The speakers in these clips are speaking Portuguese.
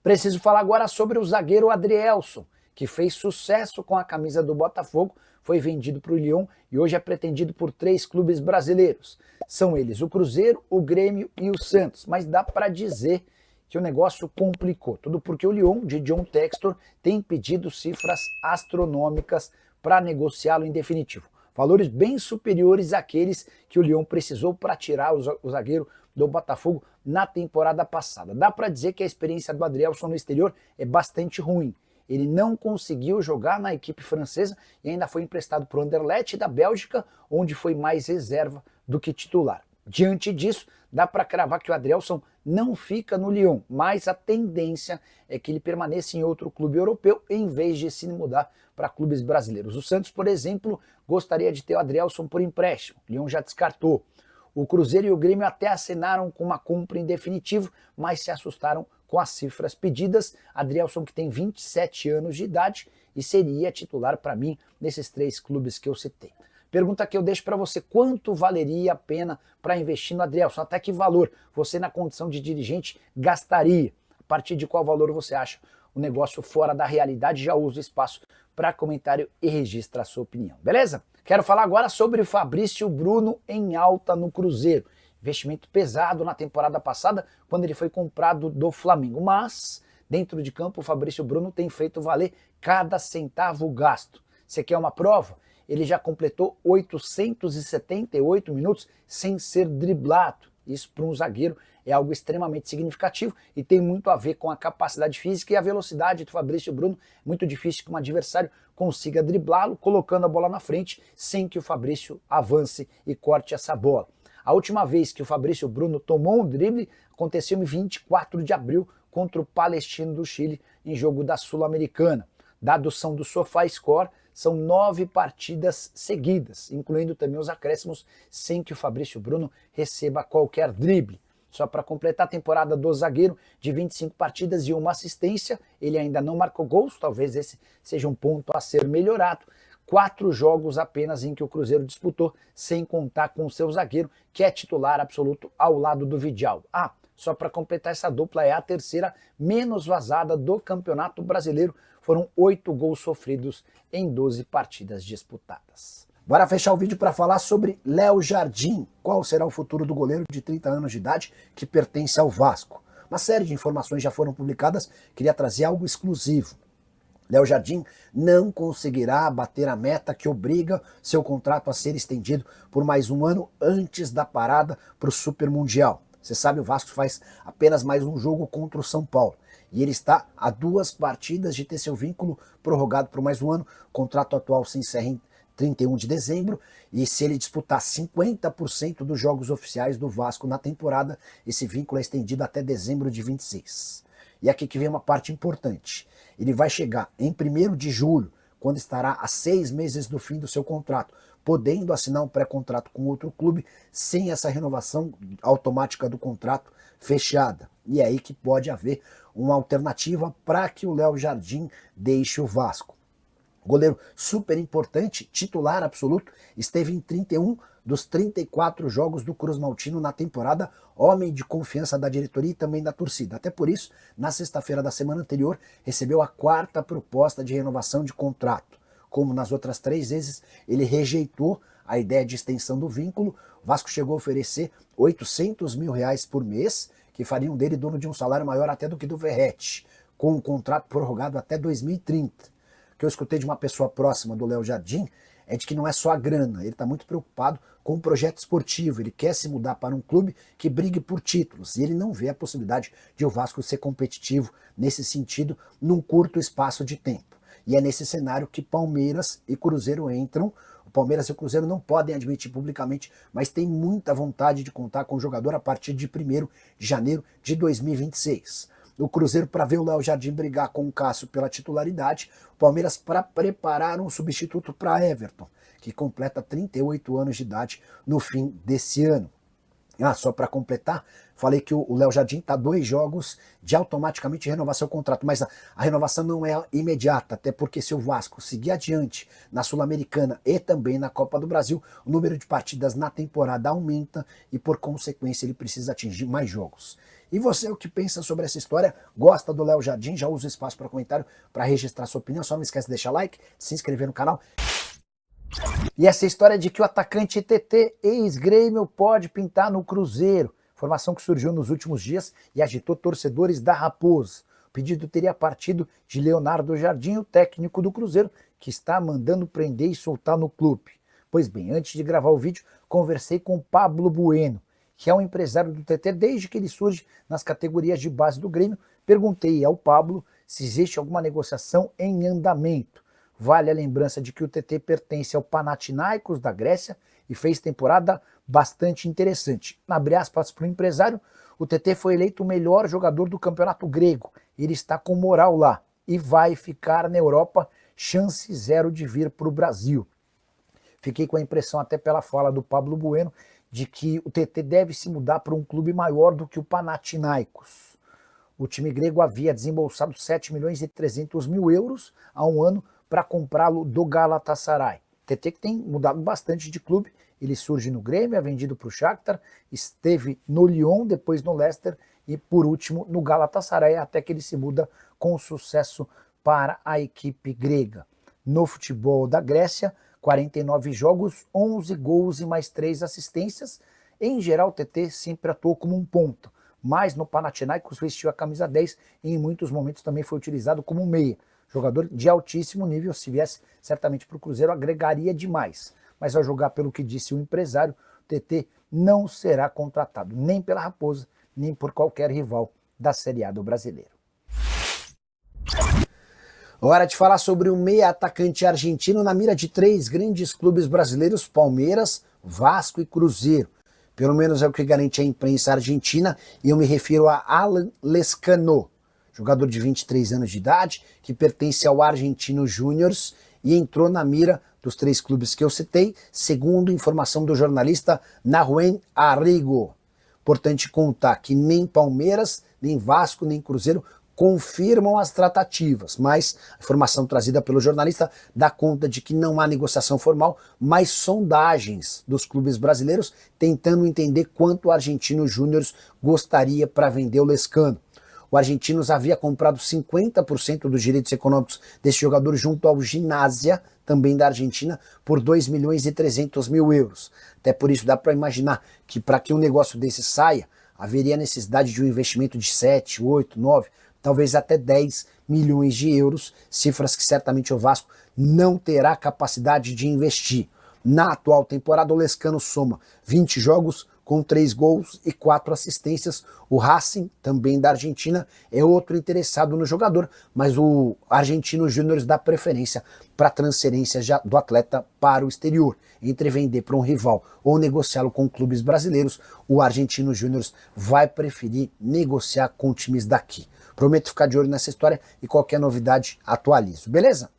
Preciso falar agora sobre o zagueiro Adrielson, que fez sucesso com a camisa do Botafogo, foi vendido para o Lyon e hoje é pretendido por 3 clubes brasileiros. São eles o Cruzeiro, o Grêmio e o Santos, mas dá para dizer que o negócio complicou. Tudo porque o Lyon, de John Textor, tem pedido cifras astronômicas para negociá-lo em definitivo. Valores bem superiores àqueles que o Lyon precisou para tirar o zagueiro do Botafogo na temporada passada. Dá para dizer que a experiência do Adrielson no exterior é bastante ruim. Ele não conseguiu jogar na equipe francesa e ainda foi emprestado para o Anderlecht da Bélgica, onde foi mais reserva do que titular. Diante disso, dá para cravar que o Adrielson não fica no Lyon, mas a tendência é que ele permaneça em outro clube europeu em vez de se mudar para clubes brasileiros. O Santos, por exemplo, gostaria de ter o Adrielson por empréstimo. O Lyon já descartou. O Cruzeiro e o Grêmio até assinaram com uma compra em definitivo, mas se assustaram com as cifras pedidas. Adrielson, que tem 27 anos de idade e seria titular para mim nesses 3 clubes que eu citei. Pergunta que eu deixo para você: quanto valeria a pena para investir no Adrielson? Até que valor você, na condição de dirigente, gastaria? A partir de qual valor você acha o negócio fora da realidade? Já uso o espaço para comentário e registra a sua opinião, beleza? Quero falar agora sobre o Fabrício Bruno em alta no Cruzeiro. Investimento pesado na temporada passada, quando ele foi comprado do Flamengo. Mas, dentro de campo, o Fabrício Bruno tem feito valer cada centavo gasto. Você quer uma prova? Ele já completou 878 minutos sem ser driblado. Isso para um zagueiro é algo extremamente significativo e tem muito a ver com a capacidade física e a velocidade do Fabrício Bruno. Muito difícil que um adversário consiga driblá-lo colocando a bola na frente sem que o Fabrício avance e corte essa bola. A última vez que o Fabrício Bruno tomou um drible aconteceu em 24 de abril contra o Palestino do Chile em jogo da Sul-Americana. Dados são do SofaScore, são 9 partidas seguidas, incluindo também os acréscimos, sem que o Fabrício Bruno receba qualquer drible. Só para completar a temporada do zagueiro, de 25 partidas e 1 assistência, ele ainda não marcou gols, talvez esse seja um ponto a ser melhorado. 4 jogos apenas em que o Cruzeiro disputou, sem contar com o seu zagueiro, que é titular absoluto ao lado do Vidigal. Só para completar, essa dupla é a terceira menos vazada do Campeonato Brasileiro. Foram 8 gols sofridos em 12 partidas disputadas. Bora fechar o vídeo para falar sobre Léo Jardim. Qual será o futuro do goleiro de 30 anos de idade que pertence ao Vasco? Uma série de informações já foram publicadas, queria trazer algo exclusivo. Léo Jardim não conseguirá bater a meta que obriga seu contrato a ser estendido por mais um ano antes da parada para o Super Mundial. Você sabe, o Vasco faz apenas mais um jogo contra o São Paulo. E ele está a 2 partidas de ter seu vínculo prorrogado por mais um ano. O contrato atual se encerra em 31 de dezembro. E se ele disputar 50% dos jogos oficiais do Vasco na temporada, esse vínculo é estendido até dezembro de 26. E aqui que vem uma parte importante. Ele vai chegar em 1º de julho, quando estará a 6 meses do fim do seu contrato, podendo assinar um pré-contrato com outro clube sem essa renovação automática do contrato fechada. E é aí que pode haver uma alternativa para que o Léo Jardim deixe o Vasco. Goleiro super importante, titular absoluto, esteve em 31 dos 34 jogos do Cruz Maltino na temporada, homem de confiança da diretoria e também da torcida. Até por isso, na sexta-feira da semana anterior, recebeu a 4ª proposta de renovação de contrato. Como nas outras 3 vezes, ele rejeitou a ideia de extensão do vínculo. O Vasco chegou a oferecer R$800 mil por mês, que fariam dele dono de um salário maior até do que do Verratti, com um contrato prorrogado até 2030. O que eu escutei de uma pessoa próxima do Léo Jardim é de que não é só a grana, ele está muito preocupado com o projeto esportivo, ele quer se mudar para um clube que brigue por títulos, e ele não vê a possibilidade de o Vasco ser competitivo nesse sentido num curto espaço de tempo. E é nesse cenário que Palmeiras e Cruzeiro entram. O Palmeiras e o Cruzeiro não podem admitir publicamente, mas tem muita vontade de contar com o jogador a partir de 1º de janeiro de 2026. O Cruzeiro para ver o Léo Jardim brigar com o Cássio pela titularidade, o Palmeiras para preparar um substituto para Everton, que completa 38 anos de idade no fim desse ano. Só para completar, falei que o Léo Jardim está 2 jogos de automaticamente renovar seu contrato, mas a renovação não é imediata, até porque se o Vasco seguir adiante na Sul-Americana e também na Copa do Brasil, o número de partidas na temporada aumenta e por consequência ele precisa atingir mais jogos. E você, o que pensa sobre essa história? Gosta do Léo Jardim? Já usa o espaço para comentário para registrar sua opinião. Só não esquece de deixar like, se inscrever no canal. E essa história de que o atacante TT, ex-Grêmio, pode pintar no Cruzeiro. Informação que surgiu nos últimos dias e agitou torcedores da Raposa. O pedido teria partido de Leonardo Jardim, o técnico do Cruzeiro, que está mandando prender e soltar no clube. Pois bem, antes de gravar o vídeo, conversei com Pablo Bueno, que é um empresário do TT desde que ele surge nas categorias de base do Grêmio. Perguntei ao Pablo se existe alguma negociação em andamento. Vale a lembrança de que o TT pertence ao Panathinaikos da Grécia e fez temporada bastante interessante. Abre aspas para o empresário, o TT foi eleito o melhor jogador do campeonato grego. Ele está com moral lá e vai ficar na Europa, chance zero de vir para o Brasil. Fiquei com a impressão, até pela fala do Pablo Bueno, de que o TT deve se mudar para um clube maior do que o Panathinaikos. O time grego havia desembolsado 7 milhões e 300 mil euros há um ano para comprá-lo do Galatasaray. TT que tem mudado bastante de clube, ele surge no Grêmio, é vendido para o Shakhtar, esteve no Lyon, depois no Leicester e por último no Galatasaray, até que ele se muda com sucesso para a equipe grega. No futebol da Grécia, 49 jogos, 11 gols e mais 3 assistências. Em geral, o TT sempre atuou como um ponta, mas no Panathinaikos vestiu a camisa 10 e em muitos momentos também foi utilizado como meia. Jogador de altíssimo nível, se viesse certamente para o Cruzeiro agregaria demais. Mas ao jogar pelo que disse o empresário, o TT não será contratado nem pela Raposa, nem por qualquer rival da Série A do Brasileiro. Hora de falar sobre o meia atacante argentino na mira de 3 grandes clubes brasileiros, Palmeiras, Vasco e Cruzeiro. Pelo menos é o que garante a imprensa argentina, e eu me refiro a Alan Lezcano, jogador de 23 anos de idade, que pertence ao Argentinos Júniors e entrou na mira dos 3 clubes que eu citei, segundo informação do jornalista Nahuen Arrigo. Importante contar que nem Palmeiras, nem Vasco, nem Cruzeiro confirmam as tratativas, mas a informação trazida pelo jornalista dá conta de que não há negociação formal, mas sondagens dos clubes brasileiros tentando entender quanto o Argentinos Júniors gostaria para vender o Lezcano. O Argentinos havia comprado 50% dos direitos econômicos desse jogador junto ao Ginásia, também da Argentina, por 2 milhões e 300 mil euros. Até por isso dá para imaginar que para que um negócio desse saia, haveria necessidade de um investimento de 7, 8, 9, talvez até 10 milhões de euros, cifras que certamente o Vasco não terá capacidade de investir. Na atual temporada, o Lezcano soma 20 jogos, com 3 gols e 4 assistências. O Racing, também da Argentina, é outro interessado no jogador, mas o Argentinos Júniors dá preferência para a transferência do atleta para o exterior. Entre vender para um rival ou negociá-lo com clubes brasileiros, o Argentinos Júniors vai preferir negociar com times daqui. Prometo ficar de olho nessa história e qualquer novidade atualizo, beleza?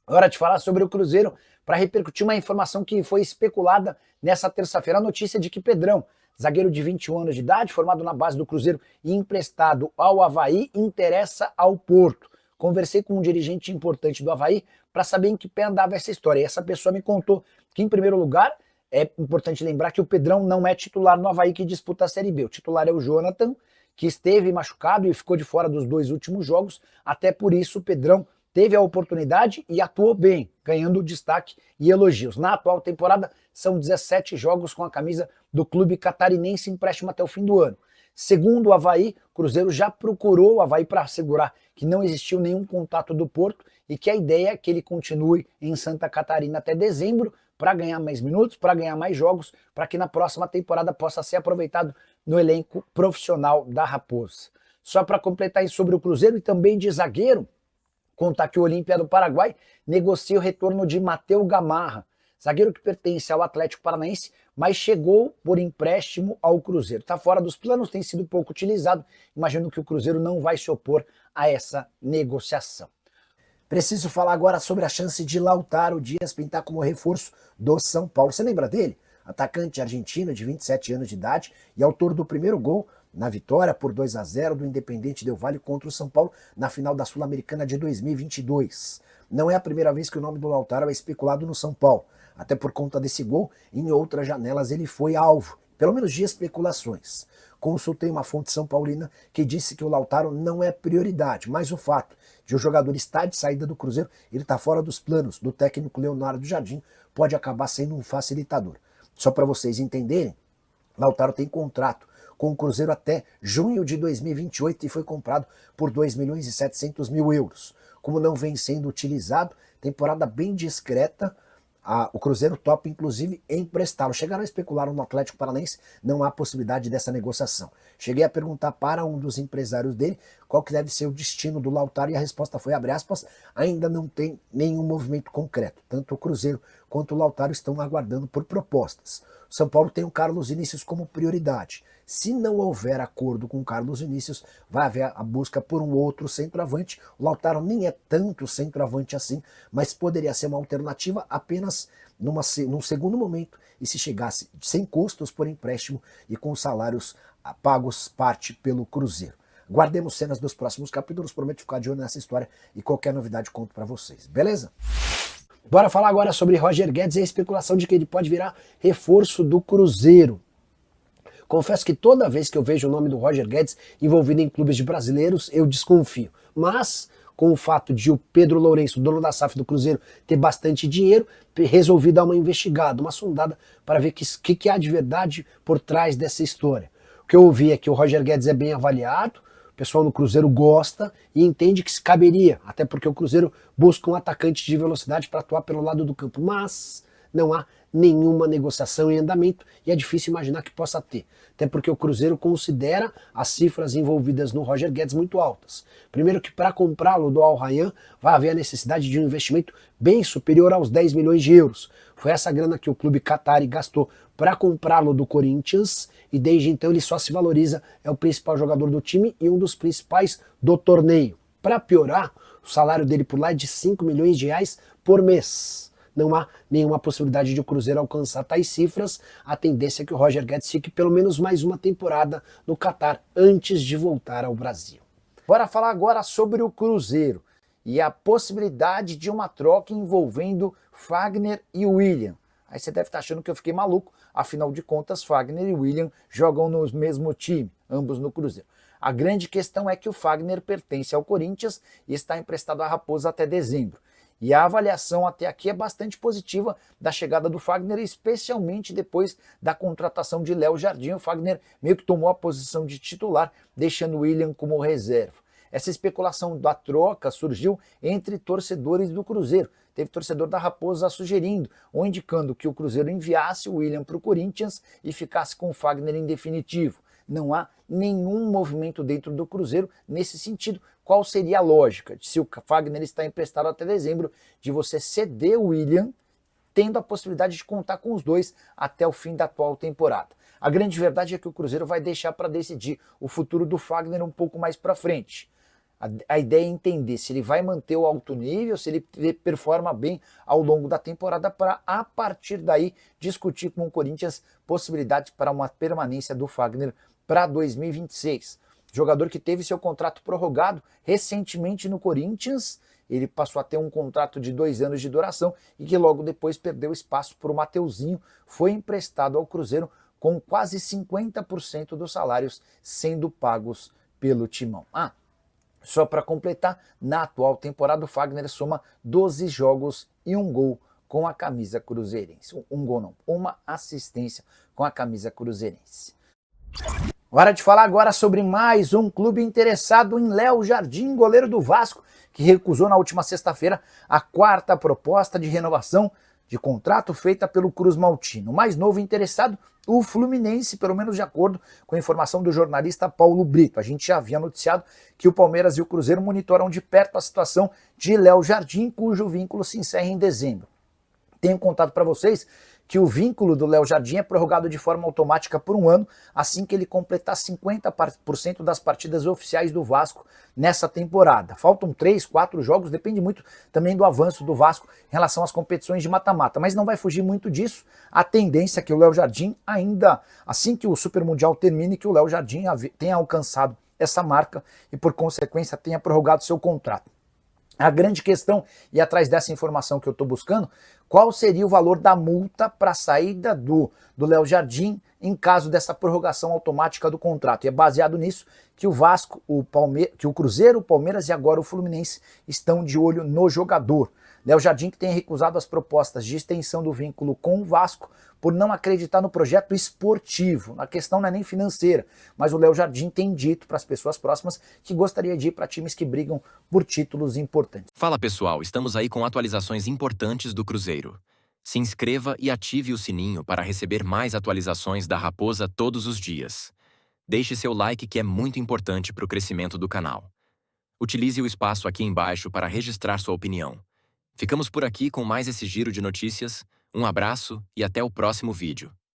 Hora de falar sobre o Cruzeiro para repercutir uma informação que foi especulada nessa terça-feira, a notícia de que Pedrão, zagueiro de 21 anos de idade, formado na base do Cruzeiro e emprestado ao Avaí, interessa ao Porto. Conversei com um dirigente importante do Avaí para saber em que pé andava essa história. E essa pessoa me contou que, em primeiro lugar, é importante lembrar que o Pedrão não é titular no Avaí que disputa a Série B. O titular é o Jonathan, que esteve machucado e ficou de fora dos 2 últimos jogos. Até por isso o Pedrão teve a oportunidade e atuou bem, ganhando destaque e elogios. Na atual temporada, são 17 jogos com a camisa do clube catarinense, empréstimo até o fim do ano. Segundo o Avaí, o Cruzeiro já procurou o Avaí para assegurar que não existiu nenhum contato do Porto e que a ideia é que ele continue em Santa Catarina até dezembro para ganhar mais minutos, para ganhar mais jogos, para que na próxima temporada possa ser aproveitado no elenco profissional da Raposa. Só para completar isso sobre o Cruzeiro e também de zagueiro, contar que o Olímpia do Paraguai negocia o retorno de Matheus Gamarra, zagueiro que pertence ao Atlético Paranaense, mas chegou por empréstimo ao Cruzeiro. Está fora dos planos, tem sido pouco utilizado. Imagino que o Cruzeiro não vai se opor a essa negociação. Preciso falar agora sobre a chance de Lautaro Dias pintar como reforço do São Paulo. Você lembra dele? Atacante argentino de 27 anos de idade e autor do primeiro gol na vitória por 2-0 do Independente Del Valle contra o São Paulo na final da Sul-Americana de 2022. Não é a primeira vez que o nome do Lautaro é especulado no São Paulo. Até por conta desse gol, em outras janelas ele foi alvo, pelo menos de especulações. Consultei uma fonte são paulina que disse que o Lautaro não é prioridade, mas o fato de o jogador estar de saída do Cruzeiro, ele está fora dos planos do técnico Leonardo Jardim, pode acabar sendo um facilitador. Só para vocês entenderem, Lautaro tem contrato com o Cruzeiro até junho de 2028 e foi comprado por 2.700.000 euros. Como não vem sendo utilizado, temporada bem discreta, o Cruzeiro topa, inclusive, emprestá-lo. Chegaram a especular no Atlético Paranaense, não há possibilidade dessa negociação. Cheguei a perguntar para um dos empresários dele qual que deve ser o destino do Lautaro e a resposta foi, abre aspas, ainda não tem nenhum movimento concreto. Tanto o Cruzeiro quanto o Lautaro estão aguardando por propostas. O São Paulo tem o Carlos Vinícius como prioridade. Se não houver acordo com o Carlos Vinícius, vai haver a busca por um outro centroavante. O Lautaro nem é tanto centroavante assim, mas poderia ser uma alternativa apenas num segundo momento e se chegasse sem custos por empréstimo e com salários pagos parte pelo Cruzeiro. Guardemos cenas dos próximos capítulos, prometo ficar de olho nessa história e qualquer novidade conto para vocês, beleza? Bora falar agora sobre Roger Guedes e a especulação de que ele pode virar reforço do Cruzeiro. Confesso que toda vez que eu vejo o nome do Roger Guedes envolvido em clubes de brasileiros, eu desconfio. Mas, com o fato de o Pedro Lourenço, dono da SAF do Cruzeiro, ter bastante dinheiro, resolvi dar uma investigada, uma sondada, para ver o que há de verdade por trás dessa história. O que eu ouvi é que o Roger Guedes é bem avaliado, o pessoal no Cruzeiro gosta e entende que se caberia, até porque o Cruzeiro busca um atacante de velocidade para atuar pelo lado do campo, mas não há nenhuma negociação em andamento e é difícil imaginar que possa ter, até porque o Cruzeiro considera as cifras envolvidas no Roger Guedes muito altas. Primeiro que para comprá-lo do Al Rayyan vai haver a necessidade de um investimento bem superior aos 10 milhões de euros. Foi essa grana que o clube qatari gastou para comprá-lo do Corinthians e desde então ele só se valoriza, é o principal jogador do time e um dos principais do torneio. Para piorar, o salário dele por lá é de 5 milhões de reais por mês. Não há nenhuma possibilidade de o Cruzeiro alcançar tais cifras, a tendência é que o Roger Guedes fique pelo menos mais uma temporada no Catar antes de voltar ao Brasil. Bora falar agora sobre o Cruzeiro e a possibilidade de uma troca envolvendo Fagner e William. Aí você deve estar achando que eu fiquei maluco, afinal de contas Fagner e William jogam no mesmo time, ambos no Cruzeiro. A grande questão é que o Fagner pertence ao Corinthians e está emprestado à Raposa até dezembro. E a avaliação até aqui é bastante positiva da chegada do Fagner, especialmente depois da contratação de Léo Jardim. O Fagner meio que tomou a posição de titular, deixando o William como reserva. Essa especulação da troca surgiu entre torcedores do Cruzeiro. Teve torcedor da Raposa sugerindo ou indicando que o Cruzeiro enviasse o William para o Corinthians e ficasse com o Fagner em definitivo. Não há nenhum movimento dentro do Cruzeiro nesse sentido. Qual seria a lógica? Se o Fagner está emprestado até dezembro, de você ceder o William, tendo a possibilidade de contar com os dois até o fim da atual temporada. A grande verdade é que o Cruzeiro vai deixar para decidir o futuro do Fagner um pouco mais para frente. A ideia é entender se ele vai manter o alto nível, se ele performa bem ao longo da temporada, para a partir daí discutir com o Corinthians possibilidades para uma permanência do Fagner para 2026. Jogador que teve seu contrato prorrogado recentemente no Corinthians, ele passou a ter um contrato de 2 anos de duração e que logo depois perdeu espaço para o Mateuzinho, foi emprestado ao Cruzeiro com quase 50% dos salários sendo pagos pelo Timão. Só para completar, na atual temporada o Fagner soma 12 jogos e 1 gol com a camisa cruzeirense. Um gol não, uma assistência com a camisa cruzeirense. Hora de falar agora sobre mais um clube interessado em Léo Jardim, goleiro do Vasco, que recusou na última sexta-feira a 4ª proposta de renovação de contrato feita pelo Cruz Maltino. O mais novo interessado, o Fluminense, pelo menos de acordo com a informação do jornalista Paulo Brito. A gente já havia noticiado que o Palmeiras e o Cruzeiro monitoram de perto a situação de Léo Jardim, cujo vínculo se encerra em dezembro. Tenho contado para vocês que o vínculo do Léo Jardim é prorrogado de forma automática por 1 ano, assim que ele completar 50% das partidas oficiais do Vasco nessa temporada. Faltam 3, 4 jogos, depende muito também do avanço do Vasco em relação às competições de mata-mata, mas não vai fugir muito disso. A tendência é que o Léo Jardim ainda, assim que o Super Mundial termine, que o Léo Jardim tenha alcançado essa marca e por consequência tenha prorrogado seu contrato. A grande questão, e atrás dessa informação que eu estou buscando, qual seria o valor da multa para a saída do Léo Jardim em caso dessa prorrogação automática do contrato. E é baseado nisso que o Vasco, que o Cruzeiro, o Palmeiras e agora o Fluminense estão de olho no jogador. Léo Jardim, que tem recusado as propostas de extensão do vínculo com o Vasco por não acreditar no projeto esportivo. A questão não é nem financeira, mas o Léo Jardim tem dito para as pessoas próximas que gostaria de ir para times que brigam por títulos importantes. Fala pessoal, estamos aí com atualizações importantes do Cruzeiro. Se inscreva e ative o sininho para receber mais atualizações da Raposa todos os dias. Deixe seu like que é muito importante para o crescimento do canal. Utilize o espaço aqui embaixo para registrar sua opinião. Ficamos por aqui com mais esse giro de notícias. Um abraço e até o próximo vídeo.